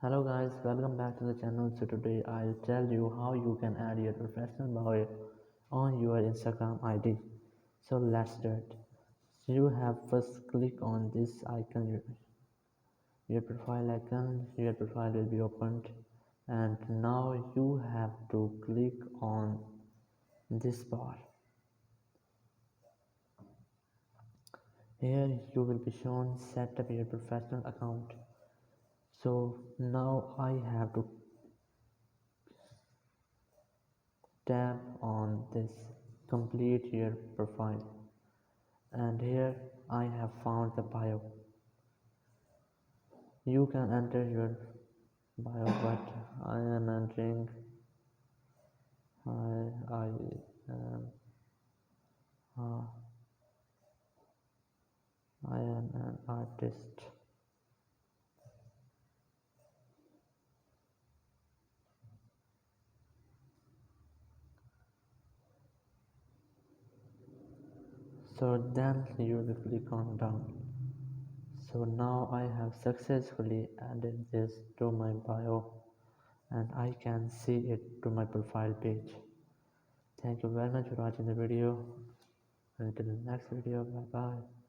Hello guys, welcome back to the channel. So today I'll tell you how you can add your professional bio on your Instagram ID. So let's do it. So you have first click on this icon, your profile icon. Your profile will be opened, and now you have to click on this bar. Here you will be shown set up your professional account. So now I have to tap on this complete your profile, and here I have found the bio. You can enter your bio, but I am entering I am uh, I am an artist. So then you will click on down. So now I have successfully added this to my bio, and I can see it to my profile page. Thank you very much for watching the video. Until the next video, bye bye.